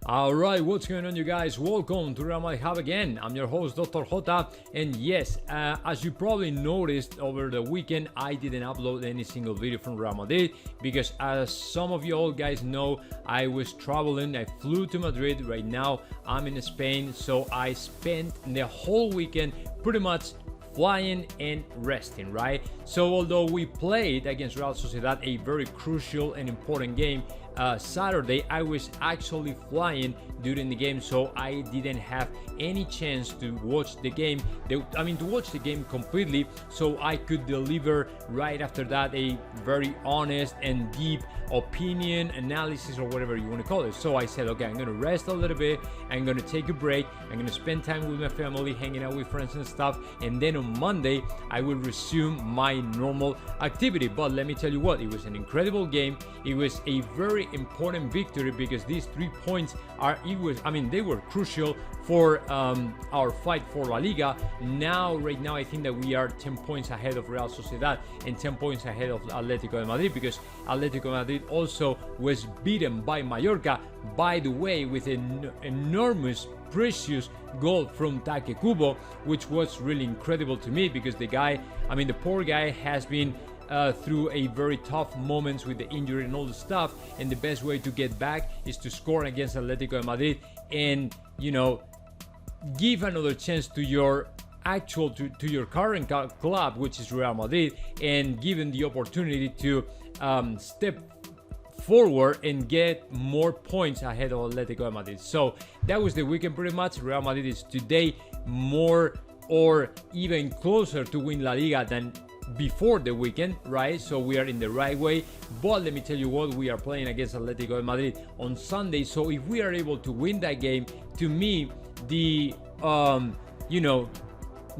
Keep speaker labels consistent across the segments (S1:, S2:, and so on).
S1: Alright, what's going on, you guys? Welcome to Real Madrid Hub again. I'm your host, Dr. JOTA, and yes, as you probably noticed over the weekend, I didn't upload any single video from Real Madrid because, as some of you all guys know, I was traveling. I flew to Madrid. Right now, I'm in Spain, so I spent the whole weekend pretty much flying and resting, right? So although we played against Real Sociedad a very crucial and important game Saturday, I was actually flying during the game, so I didn't have any chance to watch the game. To watch the game completely, so I could deliver right after that a very honest and deep opinion, analysis, or whatever you want to call it. So I said, okay, I'm gonna rest a little bit, I'm gonna take a break, I'm gonna spend time with my family, hanging out with friends and stuff, and then on Monday I will resume my normal activity. But let me tell you what, it was an incredible game. It was a very important victory because these 3 points they were crucial for our fight for La Liga. Right now I think that we are 10 points ahead of Real Sociedad and 10 points ahead of Atletico de Madrid, because Atletico de Madrid also was beaten by Mallorca, by the way, with an enormous precious goal from Take Kubo, which was really incredible to me because the poor guy has been through a very tough moments with the injury and all the stuff, and the best way to get back is to score against Atletico de Madrid and, give another chance to your to your current club, which is Real Madrid, and given the opportunity to step forward and get more points ahead of Atletico de Madrid. So that was the weekend pretty much. Real Madrid is today more or even closer to win La Liga than before the weekend, right? So we are in the right way. But let me tell you what, we are playing against Atletico de Madrid on Sunday. So if we are able to win that game, to me, the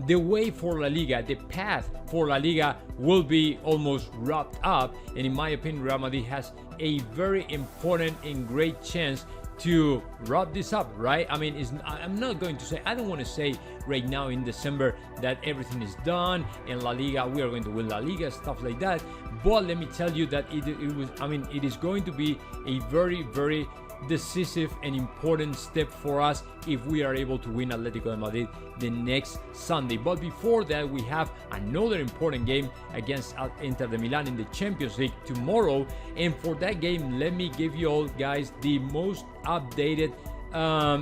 S1: way for La Liga, the path for La Liga will be almost wrapped up. And in my opinion, Real Madrid has a very important and great chance to wrap this up, right? I'm not going to say, I don't want to say right now in December that everything is done and La Liga, we are going to win La Liga, stuff like that. But let me tell you that it is going to be a very, very decisive and important step for us if we are able to win Atletico de Madrid the next Sunday. But before that, we have another important game against Inter de Milan in the Champions League tomorrow. And for that game, let me give you all guys the most updated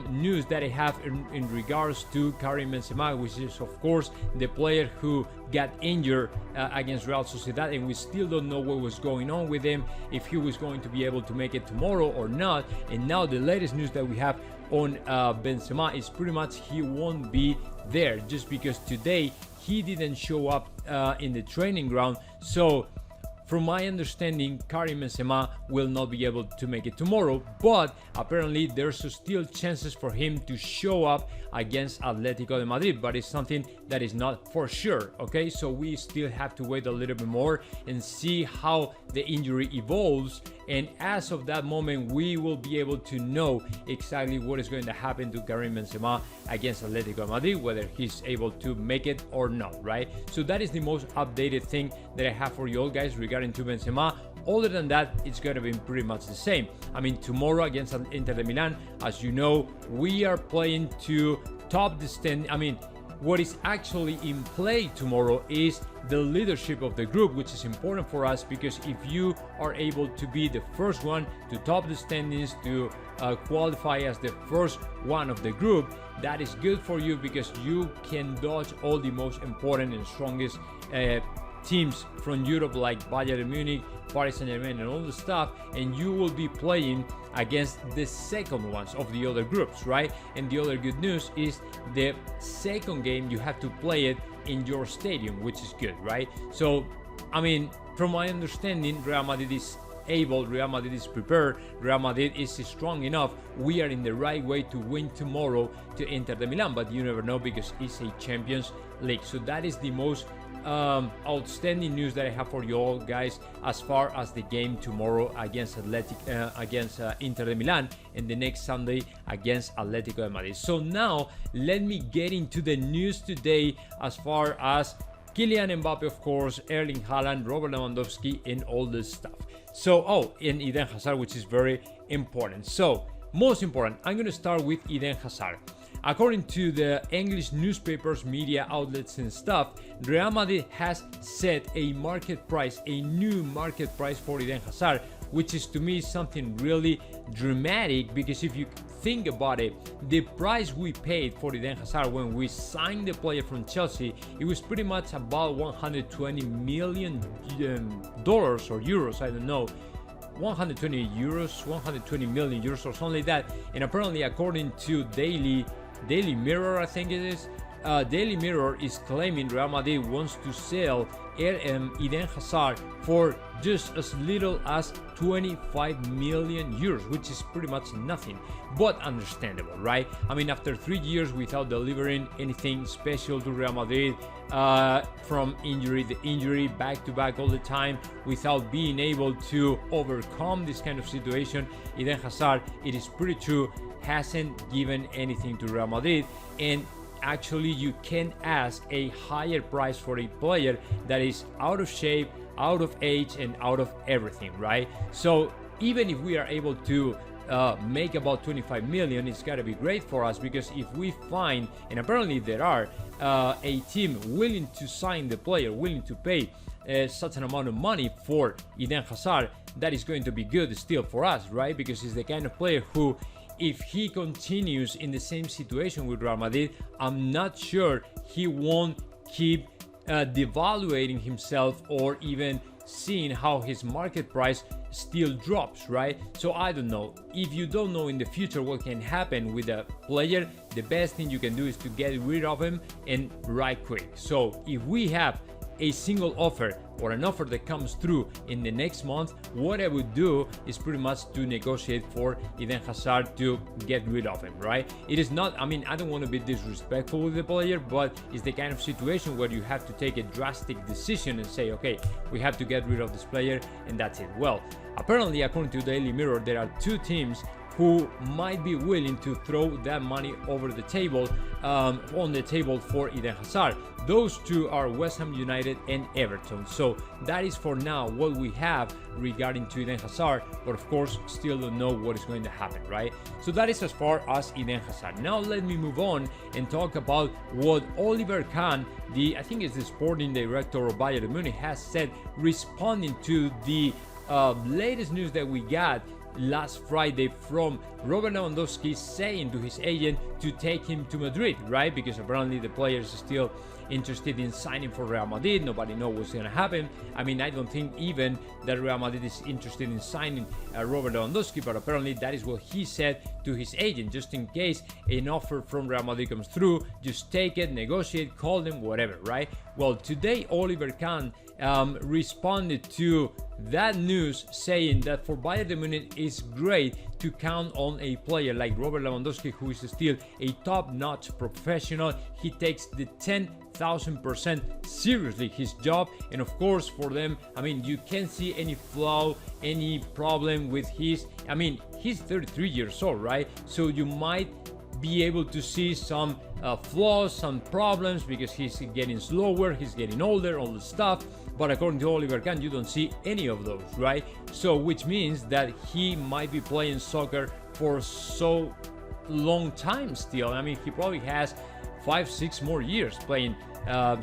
S1: news that I have in regards to Karim Benzema, which is of course the player who got injured against Real Sociedad, and we still don't know what was going on with him, if he was going to be able to make it tomorrow or not. And now the latest news that we have on Benzema is pretty much he won't be there, just because today he didn't show up in the training ground. So from my understanding, Karim Benzema will not be able to make it tomorrow, but apparently there's still chances for him to show up against Atletico de Madrid, but it's something that is not for sure, okay? So we still have to wait a little bit more and see how the injury evolves, and as of that moment, we will be able to know exactly what is going to happen to Karim Benzema against Atletico de Madrid, whether he's able to make it or not, right? So that is the most updated thing that I have for you all guys regarding to Benzema. Other than that, it's going to be pretty much the same. Tomorrow against Inter de Milan, as you know, we are playing to top the stand. What is actually in play tomorrow is the leadership of the group, which is important for us, because if you are able to be the first one to top the standings, to qualify as the first one of the group, that is good for you because you can dodge all the most important and strongest teams from Europe like Bayern Munich, Paris Saint-Germain, and all the stuff, and you will be playing against the second ones of the other groups, right? And the other good news is the second game you have to play it in your stadium, which is good, right? So from my understanding, Real Madrid is able, Real Madrid is prepared, Real Madrid is strong enough. We are in the right way to win tomorrow to Inter de Milan, but you never know because it's a Champions League. So that is the most outstanding news that I have for you all guys as far as the game tomorrow against Inter de Milan, and the next Sunday against Atletico de Madrid. So now let me get into the news today as far as Kylian Mbappe, of course, Erling Haaland, Robert Lewandowski, and all this stuff. So, and Eden Hazard, which is very important. So, most important, I'm going to start with Eden Hazard. According to the English newspapers, media outlets and stuff, Real Madrid has set a market price, a new market price for Eden Hazard, which is to me something really dramatic, because if you think about it, the price we paid for Eden Hazard when we signed the player from Chelsea, it was pretty much about $120 million or euros, I don't know. 120 euros, 120 million euros or something like that. And apparently, according to Daily Mirror, I think it is, Daily Mirror is claiming Real Madrid wants to sell Eden Hazard for just as little as 25 million euros, which is pretty much nothing, but understandable, right? I mean, after 3 years without delivering anything special to Real Madrid, from injury to injury, back to back all the time, without being able to overcome this kind of situation, Eden Hazard, it is pretty true, hasn't given anything to Real Madrid. And actually, you can ask a higher price for a player that is out of shape, out of age, and out of everything, right? So even if we are able to make about 25 million, it's got to be great for us, because if we find, and apparently there are, a team willing to sign the player, willing to pay such an amount of money for Eden Hazard, that is going to be good still for us, right? Because he's the kind of player who, if he continues in the same situation with Real Madrid, I'm not sure he won't keep devaluating himself, or even seeing how his market price still drops, right? So I don't know. If you don't know in the future what can happen with a player, the best thing you can do is to get rid of him, and right quick. So if we have a single offer, or an offer that comes through in the next month, what I would do is pretty much to negotiate for Eden Hazard to get rid of him, right? It is not, I mean, I don't want to be disrespectful with the player, but it's the kind of situation where you have to take a drastic decision and say, okay, we have to get rid of this player, and that's it. Well, apparently, according to Daily Mirror, there are two teams who might be willing to throw that money over the table, on the table for Eden Hazard. Those two are West Ham United and Everton. So that is for now what we have regarding to Eden Hazard, but of course still don't know what is going to happen, right? So that is as far as Eden Hazard. Now let me move on and talk about what Oliver Kahn, I think it's the sporting director of Bayern Munich, has said, responding to the latest news that we got last Friday from Robert Lewandowski, saying to his agent to take him to Madrid, right? Because apparently the player is still interested in signing for Real Madrid. Nobody knows what's going to happen. I mean, I don't think even that Real Madrid is interested in signing Robert Lewandowski, but apparently that is what he said to his agent. Just in case an offer from Real Madrid comes through, just take it, negotiate, call them, whatever, right? Well, today Oliver Kahn responded to that news, saying that for Bayern Munich it's great to count on a player like Robert Lewandowski, who is still a top-notch professional. He takes the 10,000% seriously his job, and of course for them, I mean, you can't see any flaw, any problem with his, I mean, he's 33 years old, right? So you might be able to see some flaws, some problems, because he's getting slower, he's getting older, all the stuff. But according to Oliver Kahn, you don't see any of those, right? So which means that he might be playing soccer for so long time still. I mean, he probably has 5-6 more years playing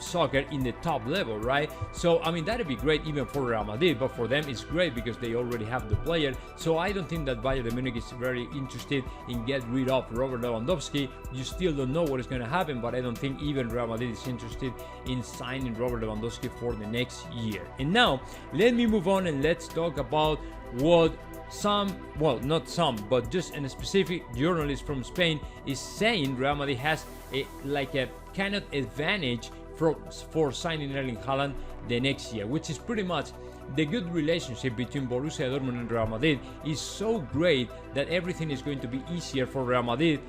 S1: soccer in the top level, right? So I mean, that'd be great even for Real Madrid, but for them it's great because they already have the player. So I don't think that Bayern Munich is very interested in get rid of Robert Lewandowski. You still don't know what is going to happen, but I don't think even Real Madrid is interested in signing Robert Lewandowski for the next year. And now let me move on and let's talk about what some, well, not some, but just a specific journalist from Spain is saying Real Madrid has a kind of advantage for signing Erling Haaland the next year, which is pretty much the good relationship between Borussia Dortmund and Real Madrid is so great that everything is going to be easier for Real Madrid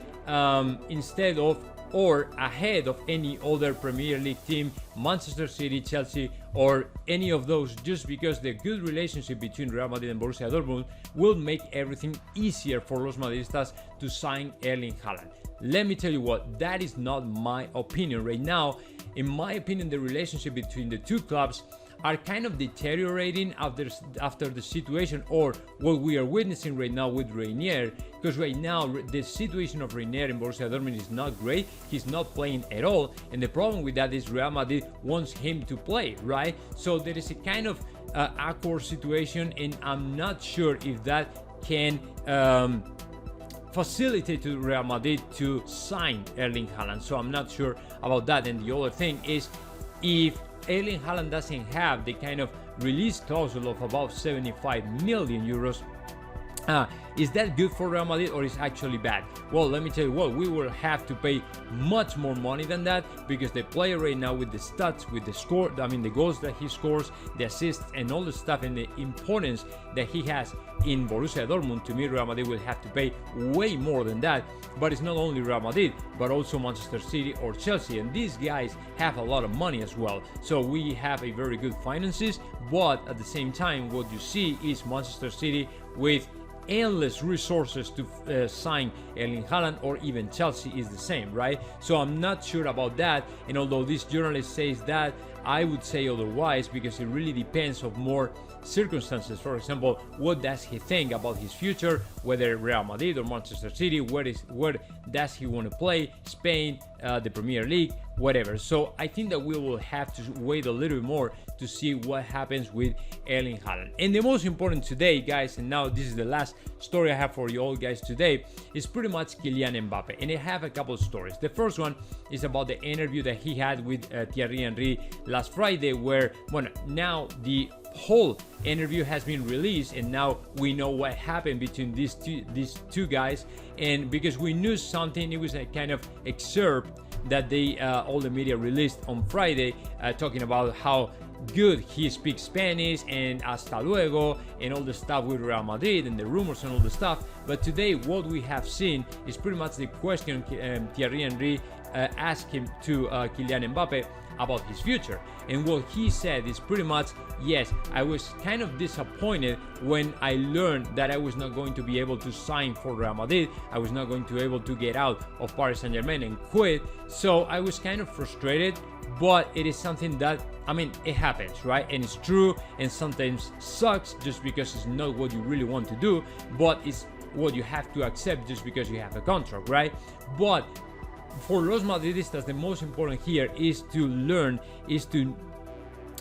S1: instead of or ahead of any other Premier League team, Manchester City, Chelsea, or any of those, just because the good relationship between Real Madrid and Borussia Dortmund will make everything easier for Los Madridistas to sign Erling Haaland. Let me tell you what, that is not my opinion right now. In my opinion, the relationship between the two clubs are kind of deteriorating after the situation, or what we are witnessing right now with Reinier, because right now the situation of Reinier in Borussia Dortmund is not great. He's not playing at all, and the problem with that is Real Madrid wants him to play, right? So there is a kind of awkward situation, and I'm not sure if that can facilitate to Real Madrid to sign Erling Haaland. So I'm not sure about that. And the other thing is, if Erling Haaland doesn't have the kind of release clause of about 75 million euros, is that good for Real Madrid, or is actually bad? Well, let me tell you what, we will have to pay much more money than that, because the player right now, with the stats, with the score, I mean the goals that he scores, the assists, and all the stuff, and the importance that he has in Borussia Dortmund, to me Real Madrid will have to pay way more than that. But it's not only Real Madrid, but also Manchester City or Chelsea, and these guys have a lot of money as well. So we have a very good finances, but at the same time, what you see is Manchester City with endless resources to sign Erling Haaland, or even Chelsea is the same, right? So I'm not sure about that, and although this journalist says that, I would say otherwise, because it really depends on more circumstances. For example, what does he think about his future, whether Real Madrid or Manchester City, where does he want to play, Spain, the Premier League, whatever. So I think that we will have to wait a little bit more to see what happens with Erling Haaland. And the most important today, guys, and now this is the last story I have for you all guys today, is pretty much Kylian Mbappe. And I have a couple of stories. The first one is about the interview that he had with Thierry Henry last Friday, where, well, now the whole interview has been released, and now we know what happened between these two guys. And because we knew something, it was a kind of excerpt that they all the media released on Friday, talking about how good he speaks Spanish and hasta luego and all the stuff with Real Madrid and the rumors and all the stuff. But today what we have seen is pretty much the question Thierry Henry asked him to Kylian Mbappe about his future. And what he said is pretty much, yes, I was kind of disappointed when I learned that I was not going to be able to sign for Real Madrid. I was not going to be able to get out of Paris Saint-Germain and quit. So I was kind of frustrated, but it is something that, I mean, it happens, right? And it's true, and sometimes sucks just because it's not what you really want to do, but it's what you have to accept just because you have a contract, right? But for Los Madridistas, the most important here is to learn, is to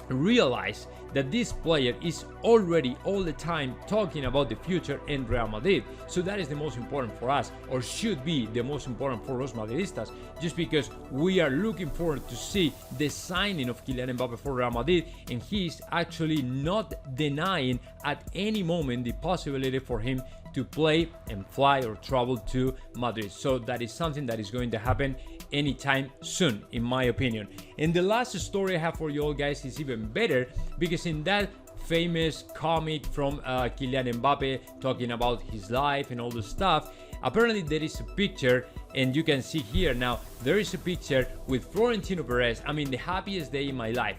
S1: realize that this player is already all the time talking about the future in Real Madrid. So that is the most important for us, or should be the most important for Los Madridistas, just because we are looking forward to see the signing of Kylian Mbappe for Real Madrid, and he is actually not denying at any moment the possibility for him to play and fly or travel to Madrid. So that is something that is going to happen anytime soon, in my opinion. And the last story I have for you all guys is even better, because in that famous comic from Kylian Mbappe talking about his life and all the stuff, apparently there is a picture, and you can see here now, there is a picture with Florentino Perez. I mean, the happiest day in my life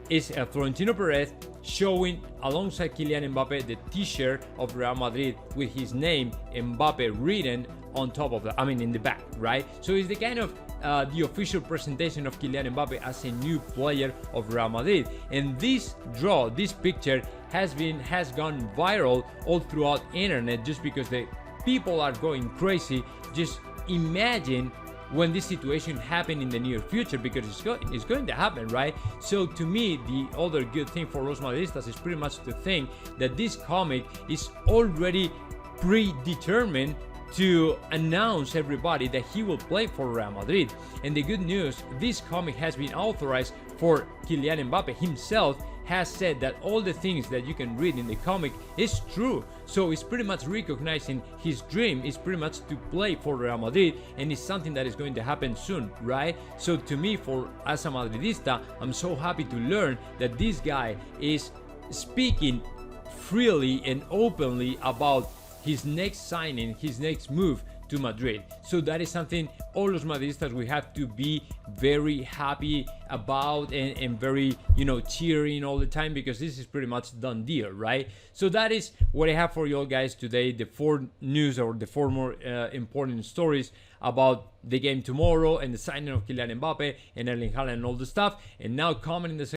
S1: is Florentino Perez showing alongside Kylian Mbappe the t-shirt of Real Madrid with his name Mbappe written on top of that, I mean in the back, right? So it's the kind of the official presentation of Kylian Mbappe as a new player of Real Madrid. And this picture has gone viral all throughout internet, just because the people are going crazy. Just imagine when this situation happen in the near future, because it's going to happen, right? So to me, the other good thing for Los Madridistas is pretty much to think that this comic is already predetermined to announce everybody that he will play for Real Madrid. And the good news, this comic has been authorized for Kylian Mbappe himself. Has said that all the things that you can read in the comic is true. So it's pretty much recognizing his dream is pretty much to play for Real Madrid, and it's something that is going to happen soon, right? So to me, as a Madridista, I'm so happy to learn that this guy is speaking freely and openly about his next signing, his next move to Madrid. So that is something all los Madridistas we have to be very happy about, and very, cheering all the time, because this is pretty much done deal, right? So that is what I have for you all guys today, the 4 news, or the 4 more important stories about the game tomorrow and the signing of Kylian Mbappe and Erling Haaland and all the stuff. And now comment in the section